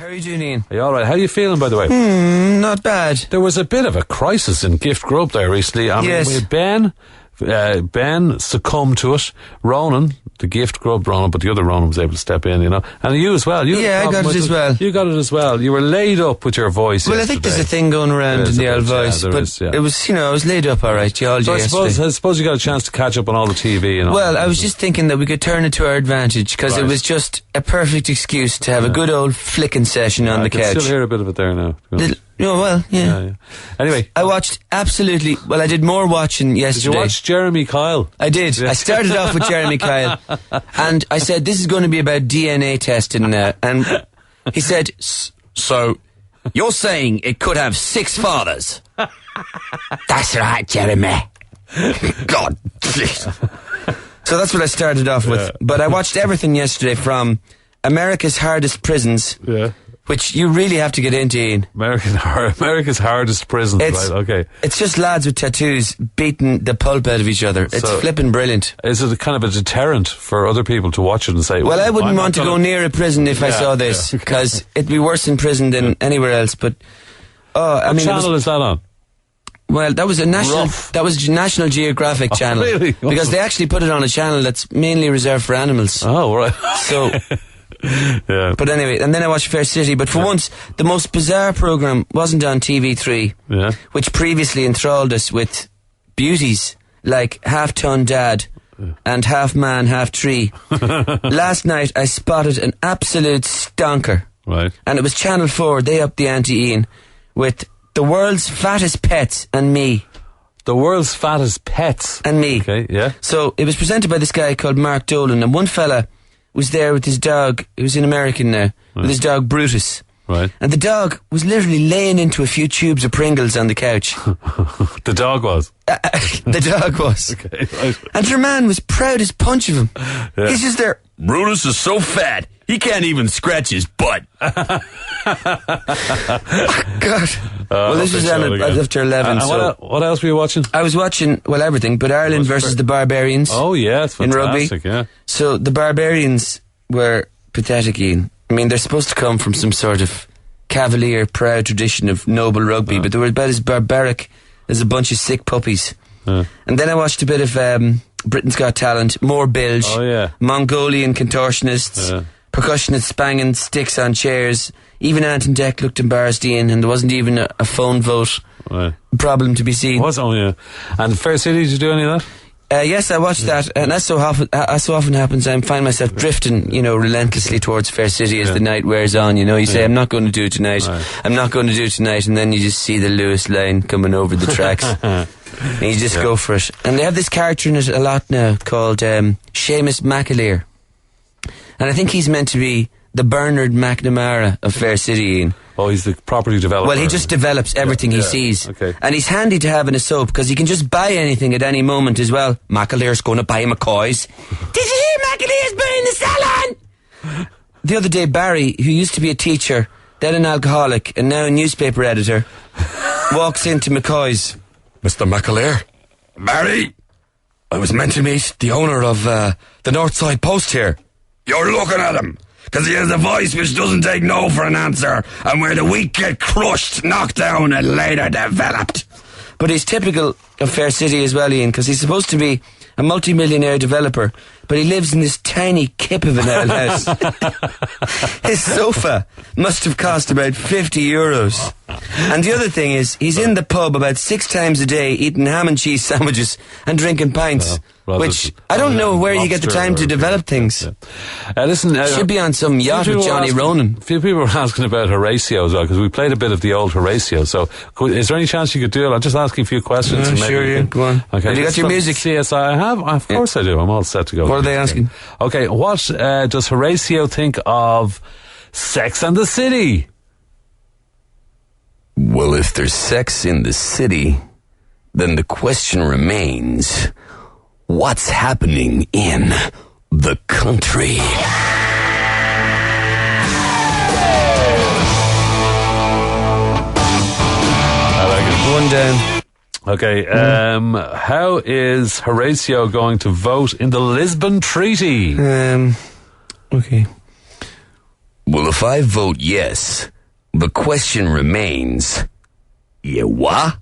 How are you doing, Ian? Are you all right? How are you feeling, by the way? Not bad. There was a bit of a crisis in Gift Grub there recently. I mean, we had Ben succumbed to it. Ronan, the Gift Grub Ronan, but the other Ronan was able to step in, you know. And you as well. I got it as well. You got it as well. You were laid up with your voice yesterday. I think there's a thing going around in the old voice, but it was, I was laid up all right all day yesterday. I suppose you got a chance to catch up on all the TV and all. Well, I was just thinking that we could turn it to our advantage, because it was just a perfect excuse to have a good old flicking session on the couch. I can still hear a bit of it there now. Yeah. Anyway. I watched I did more watching yesterday. Did you watch Jeremy Kyle? I did. Yeah. I started off with Jeremy Kyle, and I said, this is going to be about DNA testing, and he said, so you're saying it could have 6 fathers? That's right, Jeremy. God. So that's what I started off with. But I watched everything yesterday, from America's Hardest Prisons, which you really have to get into, Ian. America's Hardest Prisons, right? Okay. It's just lads with tattoos beating the pulp out of each other. It's flipping brilliant. Is it kind of a deterrent for other people to watch it and say, well, I wouldn't want to go near a prison if I saw this, because it'd be worse in prison than anywhere else. But what channel is that on? Well, that was a National Geographic channel. Really? Because they actually put it on a channel that's mainly reserved for animals. Oh, right. So yeah. But anyway, and then I watched Fair City, but for once the most bizarre programme wasn't on TV3, which previously enthralled us with beauties like Half Ton Dad and Half Man, Half Tree. Last night I spotted an absolute stonker. Right. And it was Channel 4, they upped the ante, Ian, with The World's Fattest Pets and Me. The World's Fattest Pets? And Me. Okay, yeah. So it was presented by this guy called Mark Dolan, and one fella was there with his dog, he was in American now, with his dog Brutus. Right. And the dog was literally laying into a few tubes of Pringles on the couch. The dog was? The dog was. Okay, right. And your man was proud as punch of him. Yeah. He's just there. Brutus is so fat, he can't even scratch his butt. Oh, God. Well, this was on after 11. What else were you watching? I was watching, everything, but Ireland versus the Barbarians. Oh, yeah, it's fantastic, in rugby. Yeah. So the Barbarians were pathetic, Ian. I mean, they're supposed to come from some sort of cavalier, proud tradition of noble rugby, but they were about as barbaric as a bunch of sick puppies. And then I watched a bit of Britain's Got Talent, more bilge, Mongolian contortionists, percussionists banging sticks on chairs. Even Ant and Dec looked embarrassed, Ian, and there wasn't even a phone vote problem to be seen. And Fair City, did you do any of that? Yes, I watched that, and as so often happens, I find myself drifting, relentlessly towards Fair City as the night wears on. You say, I'm not going to do it tonight, I'm not going to do it tonight, and then you just see the Lewis line coming over the tracks, and you just go for it. And they have this character in it a lot now called Seamus McAleer, and I think he's meant to be the Bernard McNamara of Fair City, Ian. Oh, he's the property developer. Well, he just develops everything he sees. Okay. And he's handy to have in a soap, because he can just buy anything at any moment as well. McAleer's going to buy McCoy's. Did you hear McAleer's buying the salon? The other day, Barry, who used to be a teacher, then an alcoholic, and now a newspaper editor, walks into McCoy's. Mr. McAleer? Barry? I was meant to meet the owner of the Northside Post here. You're looking at him, because he has a voice which doesn't take no for an answer, and where the weak get crushed, knocked down, and later developed. But he's typical of Fair City as well, Ian, because he's supposed to be a multi-millionaire developer, but he lives in this tiny kip of an old house. His sofa must have cost about €50. And the other thing is, he's in the pub about 6 times a day eating ham and cheese sandwiches and drinking pints. Which, I don't know where you get the time to develop things. Listen, should be on some yacht with Johnny Ronan. A few people were asking about Horatio as well, because we played a bit of the old Horatio. So, is there any chance you could do it? I'm just asking a few questions. Sure, yeah. Go on. Okay. Have you got your music? CSI, I have. Of course I do. I'm all set to go. What are they asking? Okay, what does Horatio think of Sex and the City? Well, if there's sex in the city, then the question remains, what's happening in the country? I like it. One down. Okay, how is Horatio going to vote in the Lisbon Treaty? Okay. Well, if I vote yes, the question remains, you what?